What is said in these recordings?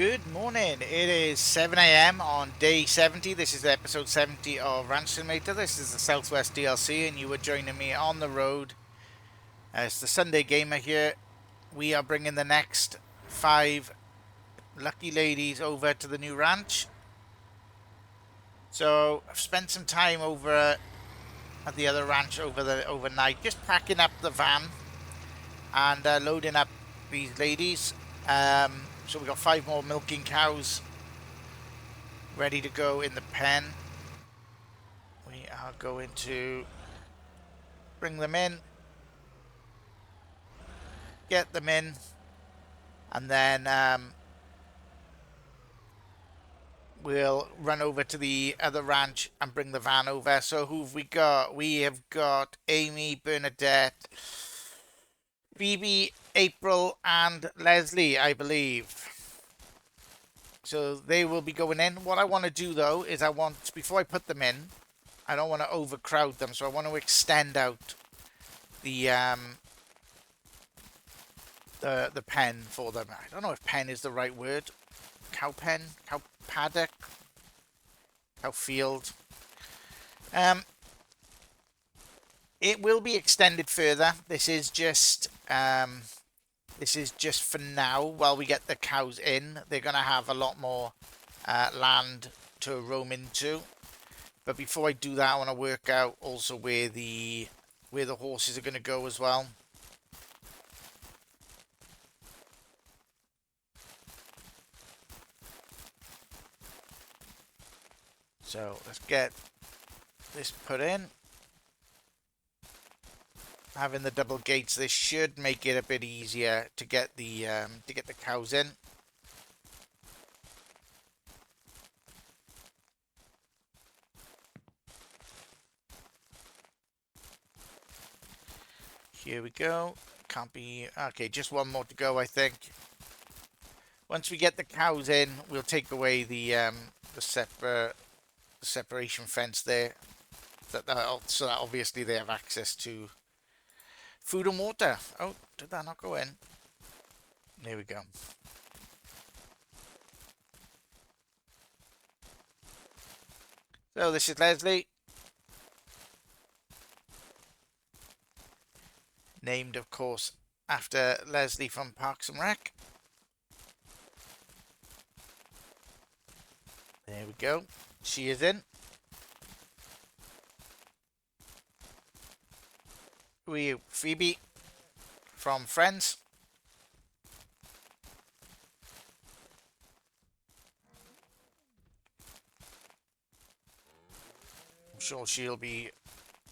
Good morning. It is 7 a.m. on day 70. This is episode 70 of Ranch Simulator. This is the Southwest DLC, and you are joining me on the road as the Sunday Gamer here. We are bringing the next 5 lucky ladies over to the new ranch. So I've spent some time over at the other ranch overnight, just packing up the van and loading up these ladies. So we got 5 more milking cows ready to go in the pen. We are going to bring them in, get them in, and then we'll run over to the other ranch and bring the van over. So who've we got? We have got Amy, Bernadette, Phoebe, April, and Leslie, I believe. So they will be going in. What I want to do though is before I put them in, I don't want to overcrowd them, so I want to extend out the pen for them. I don't know if pen is the right word. Cow pen, cow paddock, cow field. It will be extended further. This is just for now while we get the cows in. They're gonna have a lot more land to roam into. But before I do that, I want to work out also where the horses are going to go as well. So let's get this put in. Having the double gates, this should make it a bit easier to get the cows in. Here we go. Can't be... Okay, just one more to go, I think. Once we get the cows in, we'll take away the separation fence there. So that obviously they have access to food and water. Oh, did that not go in? There we go. So this is Leslie. Named, of course, after Leslie from Parks and Rec. There we go. She is in. Phoebe from Friends. I'm sure she'll be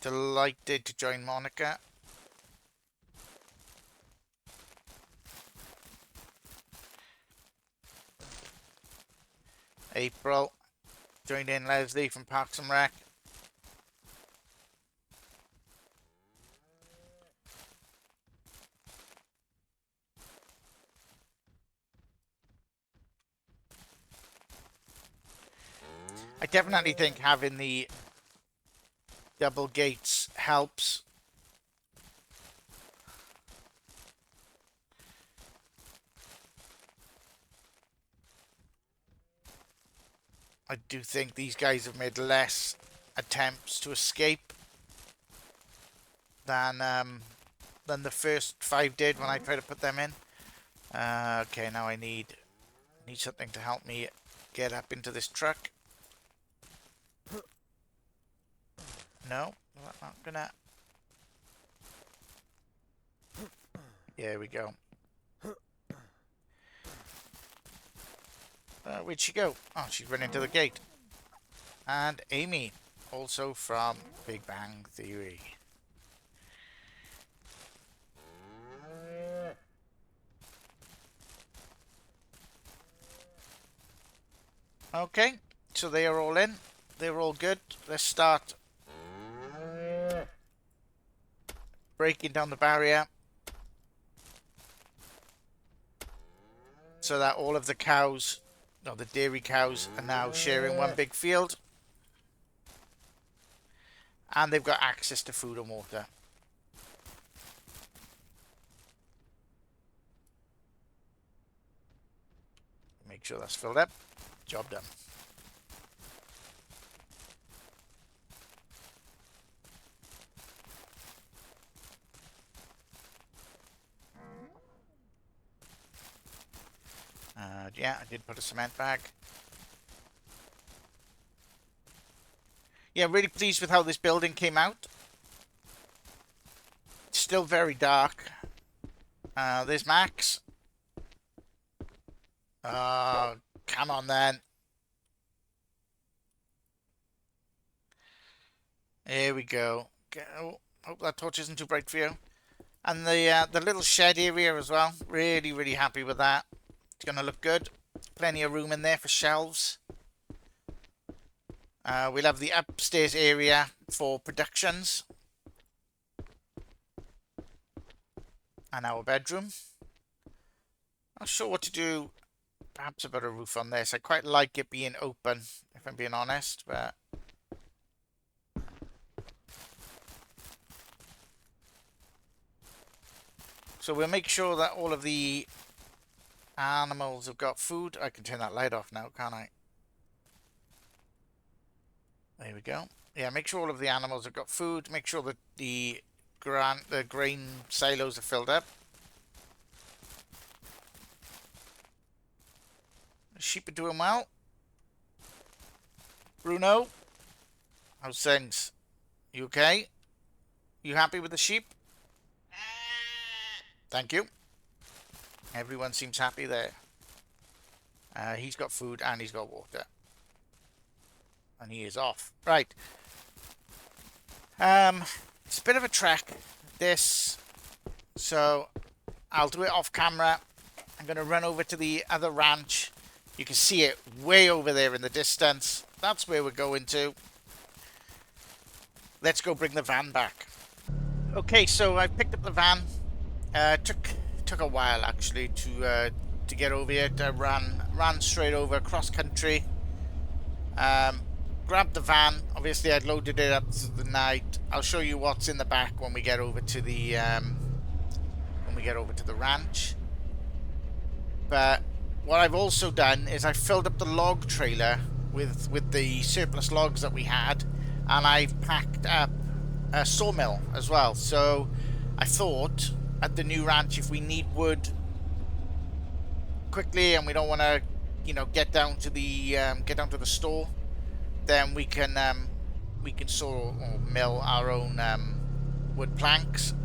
delighted to join Monica. April joined in Leslie from Parks and Rec. I definitely think having the double gates helps. I do think these guys have made less attempts to escape than the first 5 did when I tried to put them in. Okay, now I need something to help me get up into this truck. No, I'm not gonna. There we go. Where'd she go? Oh, she's run into the gate. And Amy, also from Big Bang Theory. Okay, so they are all in. They're all good. Let's start breaking down the barrier so that all of the cows, no, the dairy cows, are now sharing one big field. And they've got access to food and water. Make sure that's filled up. Job done. Yeah, I did put a cement bag. Yeah, really pleased with how this building came out. It's still very dark. There's Max. Come on then. Here we go. Oh, hope that torch isn't too bright for you. And the little shed area as well. Really, really happy with that. It's going to look good. Plenty of room in there for shelves. We'll have the upstairs area for productions. And our bedroom. Not sure what to do. Perhaps about a roof on this. I quite like it being open, if I'm being honest, but... So we'll make sure that all of the animals have got food. I can turn that light off now, can't I? There we go. Yeah, make sure all of the animals have got food. Make sure that the grain silos are filled up. The sheep are doing well. Bruno, how's things? You okay? You happy with the sheep? Thank you. Everyone seems happy there. He's got food and he's got water. And he is off. Right. It's a bit of a trek, this. So, I'll do it off camera. I'm going to run over to the other ranch. You can see it way over there in the distance. That's where we're going to. Let's go bring the van back. Okay, so I picked up the van. Took a while actually to get over here. I ran straight over cross country. Grabbed the van. Obviously, I'd loaded it up through the night. I'll show you what's in the back when we get over to the ranch. But what I've also done is I filled up the log trailer with the surplus logs that we had, and I've packed up a sawmill as well. So I thought at the new ranch, if we need wood quickly and we don't want to, get down to the store, then we can saw or mill our own wood planks.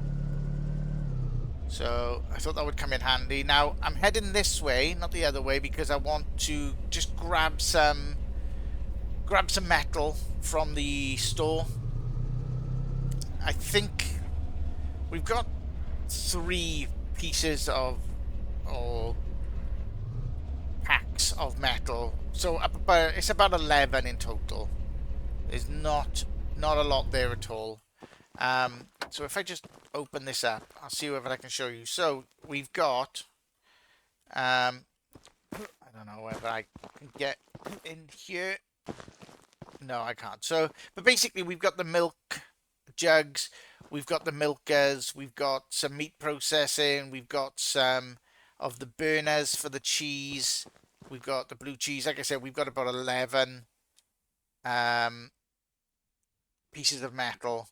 So I thought that would come in handy. Now I'm heading this way, not the other way, because I want to just grab some metal from the store. I think we've got 3 pieces of or packs of metal, so it's about 11 in total. There's not a lot there at all. So if I just open this up, I'll see whether I can show you. So we've got I don't know whether I can get in here. No, I can't. So, but basically we've got the milk jugs, we've got the milkers, we've got some meat processing, we've got some of the burners for the cheese, we've got the blue cheese. Like I said, we've got about 11 pieces of metal.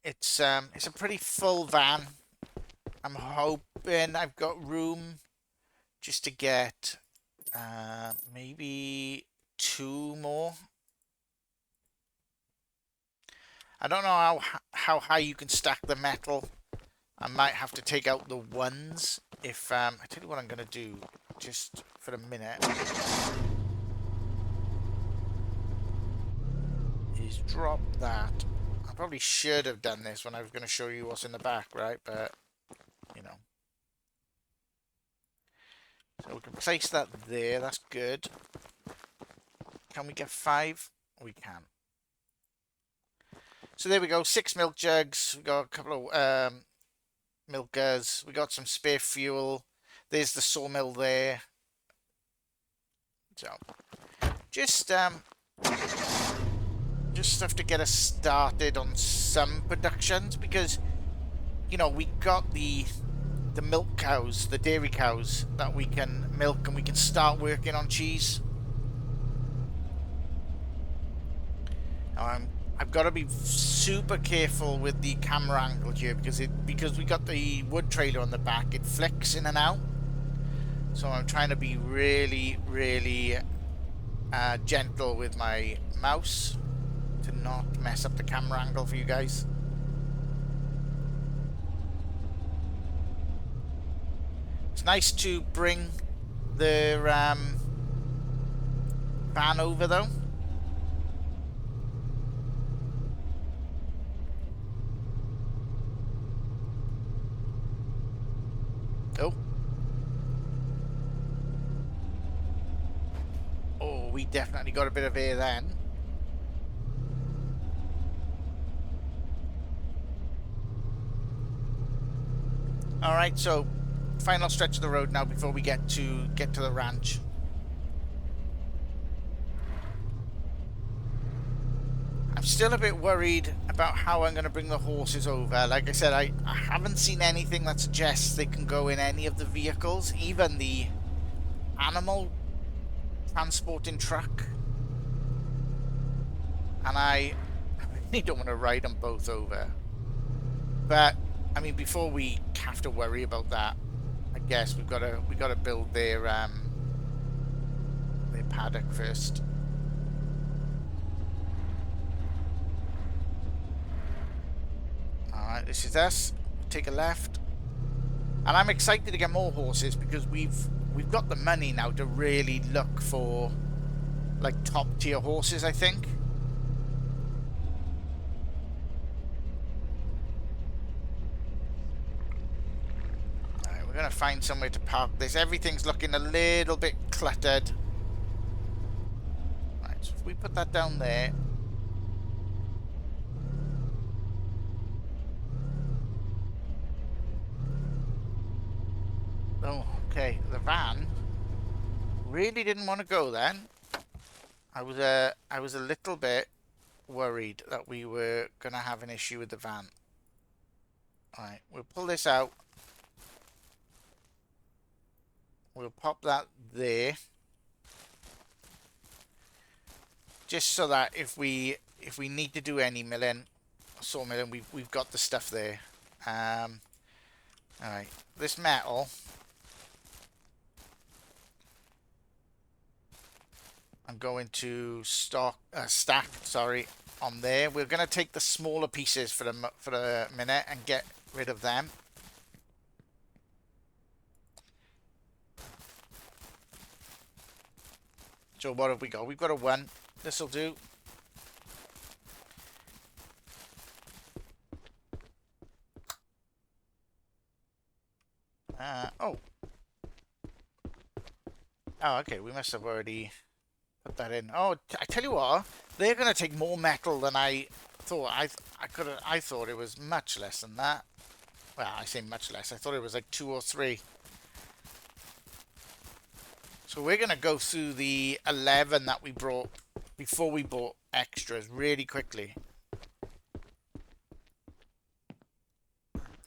It's a pretty full van. I'm hoping I've got room just to get maybe 2 more. I don't know how high you can stack the metal. I might have to take out the ones if I tell you what I'm gonna do just for a minute is drop that. I probably should have done this when I was going to show you what's in the back, right? But so we can place that there. That's good. Can we get 5? We can. So there we go. 6 milk jugs. We got a couple of milkers. We got some spare fuel. There's the sawmill there. So just have to get us started on some productions, because we got the the milk cows, the dairy cows that we can milk, and we can start working on cheese. Now I've got to be super careful with the camera angle here because we got the wood trailer on the back. It flicks in and out, so I'm trying to be really, really gentle with my mouse to not mess up the camera angle for you guys. It's nice to bring the van over though. Oh. Oh, we definitely got a bit of air then. Alright, so final stretch of the road now before we get to the ranch. I'm still a bit worried about how I'm going to bring the horses over. Like I said, I haven't seen anything that suggests they can go in any of the vehicles, even the animal transporting truck. And I really don't want to ride them both over. But I mean, before we have to worry about that, I guess we've got to build their paddock first. All right, this is us. Take a left, and I'm excited to get more horses because we've got the money now to really look for like top tier horses, I think. Alright, we're gonna find somewhere to park this. Everything's looking a little bit cluttered. Right, so if we put that down there. Oh, okay, the van really didn't want to go then. I was a little bit worried that we were gonna have an issue with the van. Alright, we'll pull this out. We'll pop that there. Just so that if we need to do any milling, sawmilling, we've got the stuff there. Alright, this metal I'm going to stack, sorry, on there. We're going to take the smaller pieces for the minute and get rid of them. So what have we got? We've got a 1. This will do. Oh. Oh, okay. We must have already put that in. Oh, I tell you what, they're going to take more metal than I thought. I thought it was much less than that. Well, I say much less. I thought it was like 2 or 3. So we're going to go through the 11 that we brought before we bought extras really quickly.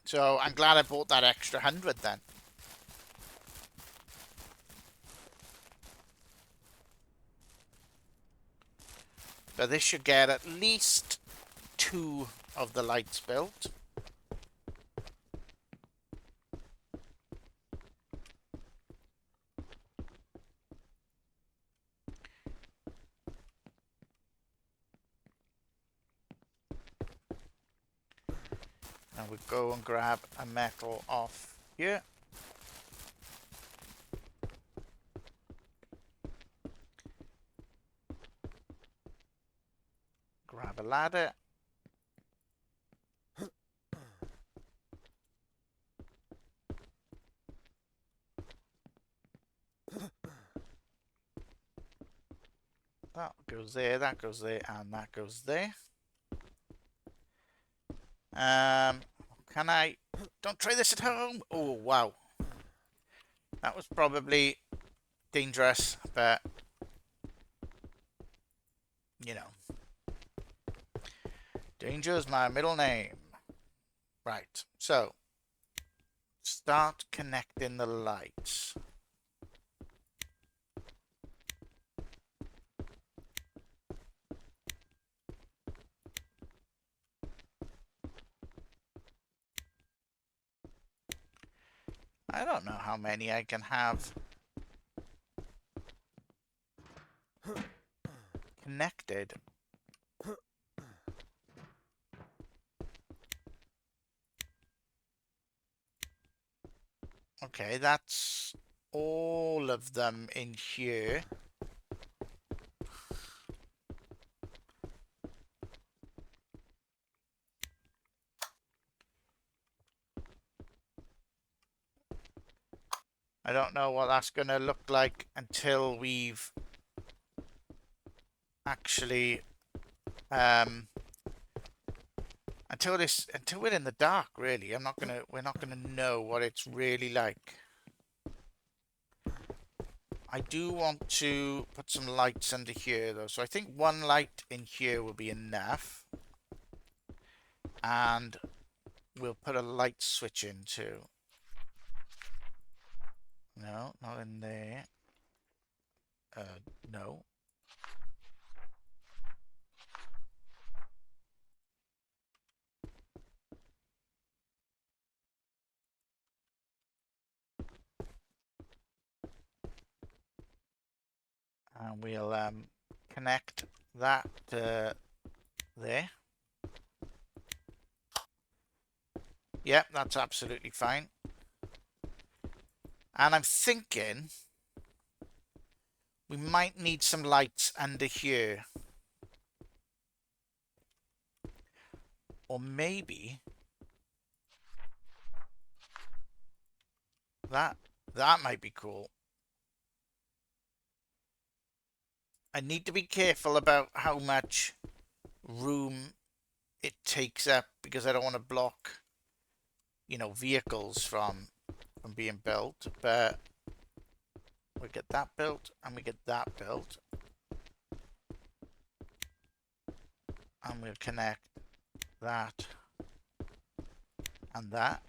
So I'm glad I bought that extra 100 then. But this should get at least 2 of the lights built. And we go and grab a metal off here. Grab a ladder. That goes there, that goes there, and that goes there. Can I... Don't try this at home! Oh, wow. That was probably dangerous, but... You know. Danger is my middle name. Right, so... Start connecting the lights. I don't know how many I can have connected. Okay, that's all of them in here. I don't know what that's going to look like until we've actually until we're in the dark, really. We're not gonna know what it's really like. I do want to put some lights under here though, so I think one light in here will be enough. And we'll put a light switch in too. No, not in there. No. And we'll connect that there. Yep, that's absolutely fine. And I'm thinking we might need some lights under here. Or maybe that might be cool. I need to be careful about how much room it takes up because I don't want to block, you know, vehicles from being built. But we get that built and we get that built. And we'll connect that and that.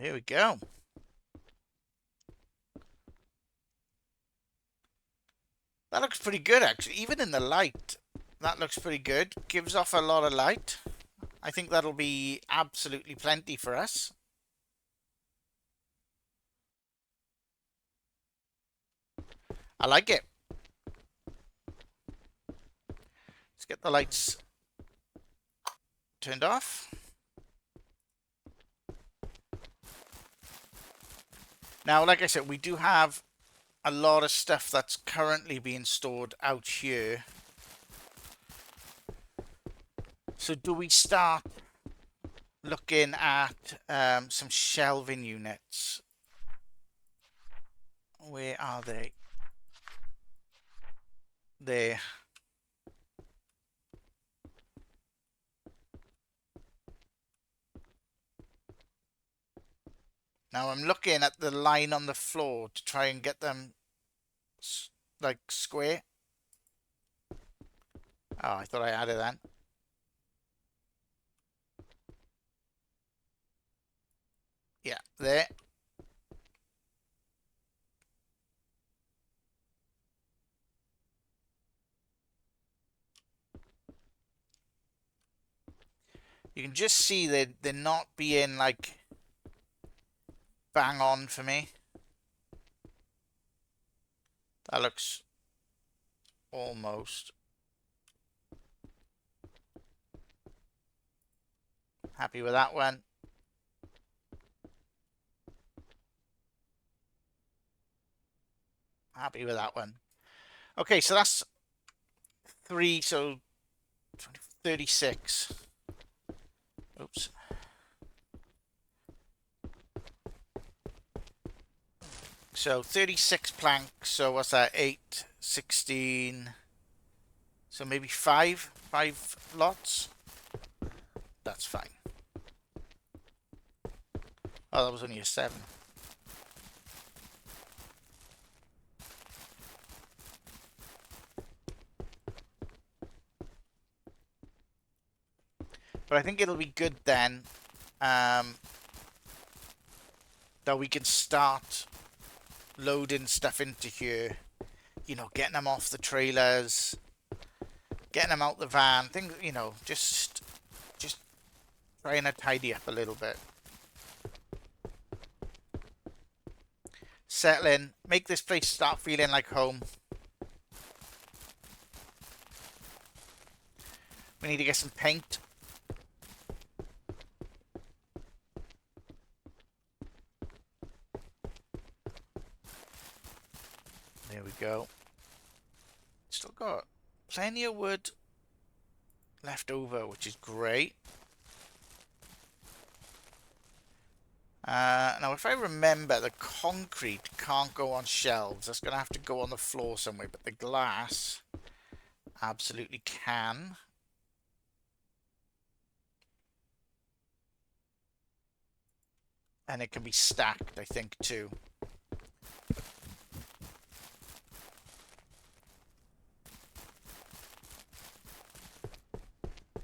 Here we go. That looks pretty good, actually. Even in the light, that looks pretty good. Gives off a lot of light. I think that'll be absolutely plenty for us. I like it. Let's get the lights turned off. Now, like I said, we do have a lot of stuff that's currently being stored out here. So do we start looking at some shelving units? Where are they? There. Now I'm looking at the line on the floor to try and get them like square. Oh, I thought I added that. Yeah, there. You can just see that they're not being like bang on for me. That looks almost. Happy with that one. Happy with that one. Okay, so that's 3, so 36. Oops. So 36 planks, so what's that, 8, 16, so maybe 5 lots. that's fine. Oh, that was only a 7. But I think it'll be good then that we can start loading stuff into here. You know, getting them off the trailers, getting them out the van. Things, you know, just trying to tidy up a little bit. Settle in, make this place start feeling like home. We need to get some paint. There we go. Still got plenty of wood left over, which is great. Now, if I remember, the concrete can't go on shelves. That's going to have to go on the floor somewhere. But the glass absolutely can. And it can be stacked, I think, too.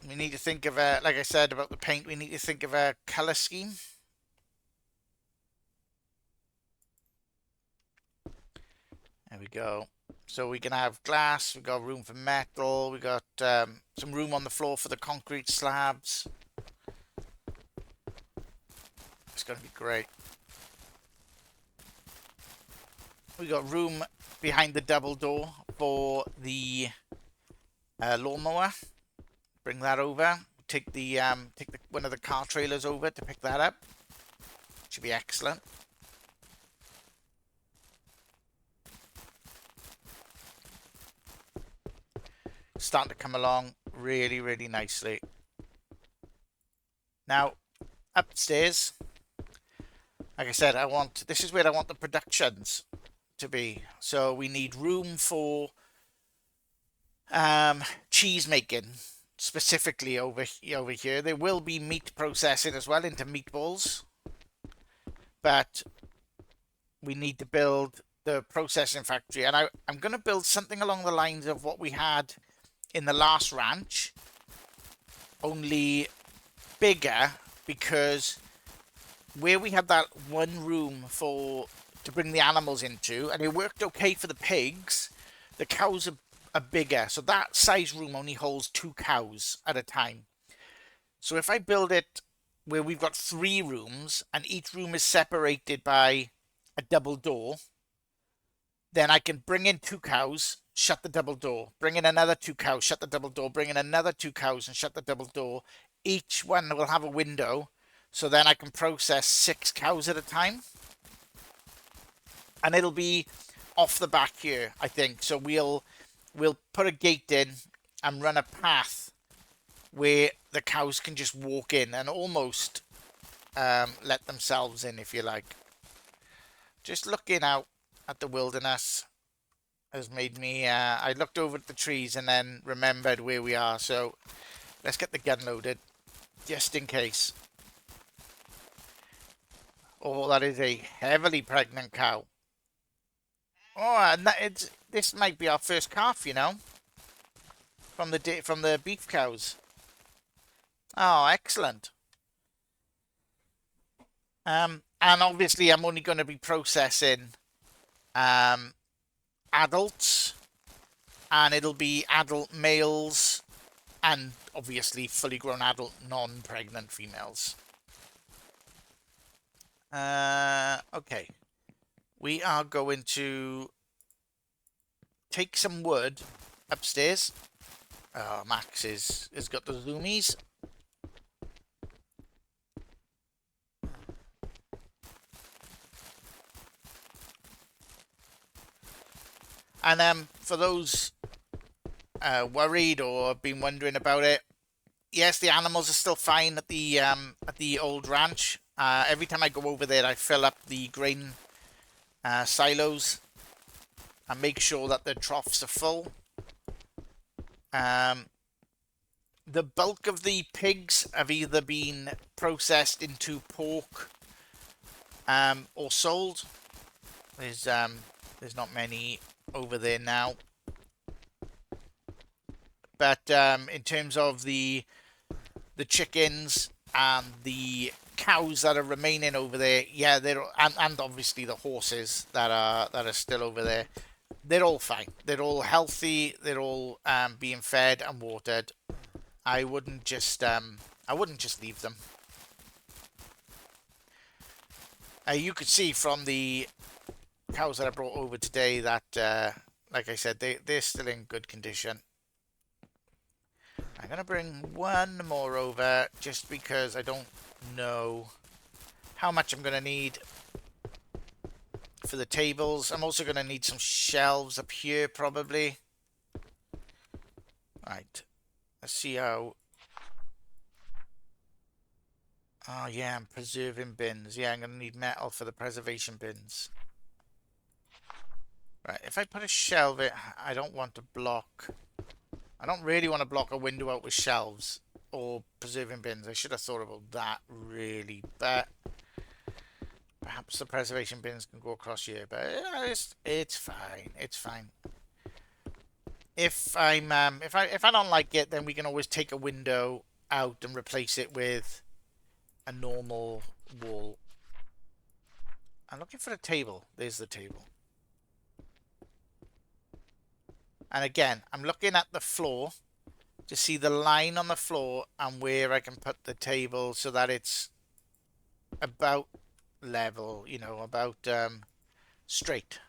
We need to think of a, like I said about the paint, we need to think of a color scheme. There we go. So we can have glass, we've got room for metal, we've got some room on the floor for the concrete slabs. It's going to be great. We got room behind the double door for the lawnmower. Bring that over. Take the one of the car trailers over to pick that up. Should be excellent. Starting to come along really, really nicely. Now, upstairs, like I said, this is where I want the productions to be. So we need room for cheese making, specifically over here. There will be meat processing as well into meatballs, but we need to build the processing factory, and I'm going to build something along the lines of what we had in the last ranch, only bigger, because where we had that one room to bring the animals into, and it worked okay for the pigs, the cows are bigger, so that size room only holds 2 cows at a time. So if I build it where we've got 3 rooms and each room is separated by a double door, then I can bring in 2 cows, shut the double door, bring in another 2 cows, shut the double door, bring in another 2 cows and shut the double door. Each one will have a window, so then I can process 6 cows at a time. And it'll be off the back here, I think. So we'll put a gate in and run a path where the cows can just walk in and almost let themselves in, if you like. Just looking out at the wilderness has made me, I looked over at the trees and then remembered where we are. So let's get the gun loaded, just in case. Oh, that is a heavily pregnant cow. Oh, and this might be our first calf, you know, from the beef cows. Oh, excellent. And obviously I'm only going to be processing adults, and it'll be adult males and obviously fully grown adult non-pregnant females. Okay. We are going to take some wood upstairs. Oh, Max has got the zoomies. And for those worried or been wondering about it, yes, the animals are still fine at the old ranch. Every time I go over there, I fill up the grain silos and make sure that the troughs are full. the bulk of the pigs have either been processed into pork or sold. There's not many over there now. But in terms of the chickens and the cows that are remaining over there, yeah, and obviously the horses that are still over there, they're all fine. They're all healthy. They're all being fed and watered. I wouldn't just leave them. You could see from the cows that I brought over today that, like I said, they're still in good condition. I'm going to bring one more over just because I don't know how much I'm going to need for the tables. I'm also going to need some shelves up here probably. Right. Let's see how... Oh yeah, I'm preserving bins. Yeah, I'm going to need metal for the preservation bins. Right, if I put a shelf in, I don't want to block... I don't really want to block a window out with shelves or preserving bins. I should have thought about that, really. But perhaps the preservation bins can go across here. But it's fine. It's fine. If I don't like it, then we can always take a window out and replace it with a normal wall. I'm looking for a table. There's the table. And again, I'm looking at the floor to see the line on the floor and where I can put the table so that it's about level, you know, about straight.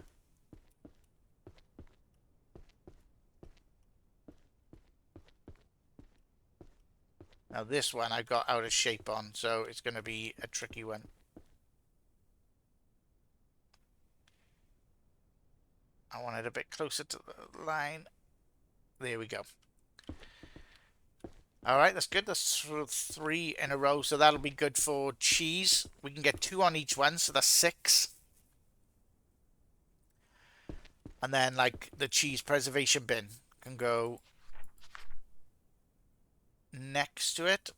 Now this one I got out of shape on, so it's going to be a tricky one. I want it a bit closer to the line. There we go. All right, that's good. That's 3 in a row, so that'll be good for cheese. We can get 2 on each one, so that's 6. And then, like, the cheese preservation bin can go next to it.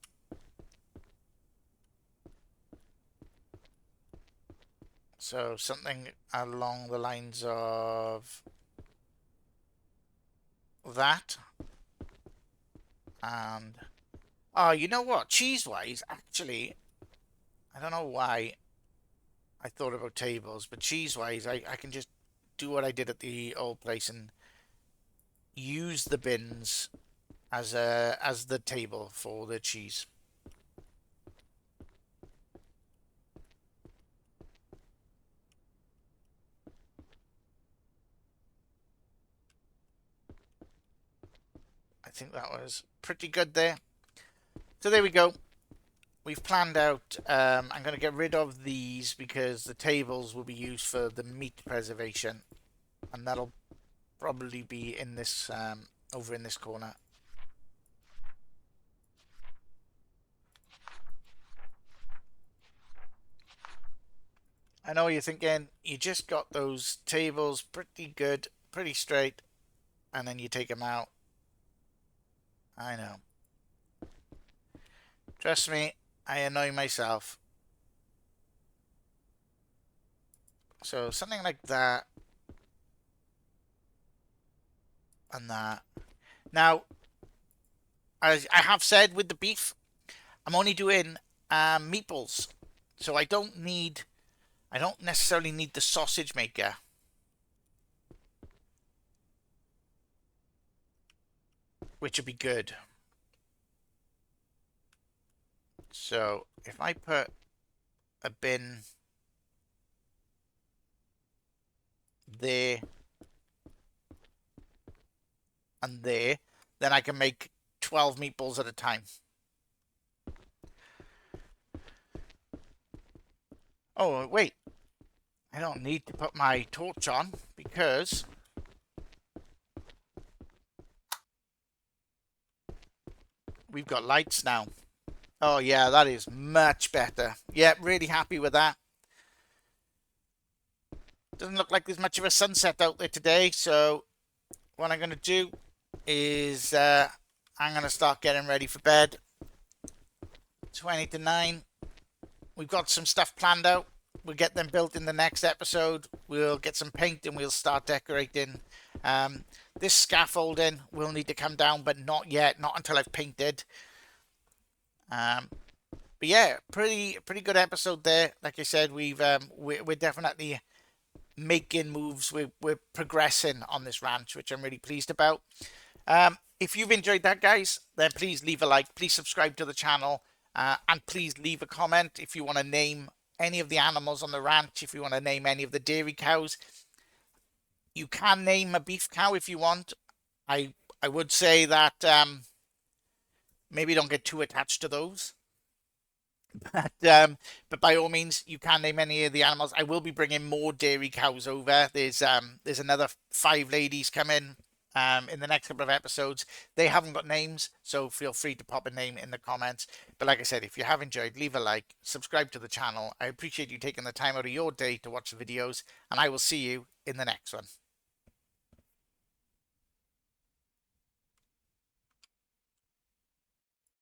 So something along the lines of that. And, oh, you know what? Cheese-wise, actually, I don't know why I thought about tables, but cheese-wise, I can just do what I did at the old place and use the bins as the table for the cheese. I think that was pretty good there. So there we go. We've planned out, I'm going to get rid of these because the tables will be used for the meat preservation. And that'll probably be in this, over in this corner. I know you're thinking, you just got those tables pretty good, pretty straight, and then you take them out. I know. Trust me, I annoy myself. So something like that. And that. Now, as I have said with the beef, I'm only doing meatballs. So I don't necessarily need the sausage maker. Which would be good. So if I put a bin there and there, then I can make 12 meatballs at a time. Oh, wait. I don't need to put my torch on because we've got lights now. Oh, yeah, that is much better. Yeah, really happy with that. Doesn't look like there's much of a sunset out there today, so what I'm going to do is I'm going to start getting ready for bed. 20 to 9. We've got some stuff planned out. We'll get them built in the next episode. We'll get some paint and we'll start decorating. This scaffolding will need to come down, but not yet. Not until I've painted. But yeah, pretty good episode there. Like I said, we're definitely making moves. We're progressing on this ranch, which I'm really pleased about. If you've enjoyed that, guys, then please leave a like. Please subscribe to the channel. And please leave a comment if you want to name any of the animals on the ranch, if you want to name any of the dairy cows. You can name a beef cow if you want. I would say that maybe don't get too attached to those. But by all means, you can name any of the animals. I will be bringing more dairy cows over. There's another 5 ladies coming in the next couple of episodes. They haven't got names, so feel free to pop a name in the comments. But like I said, if you have enjoyed, leave a like, subscribe to the channel. I appreciate you taking the time out of your day to watch the videos, and I will see you in the next one.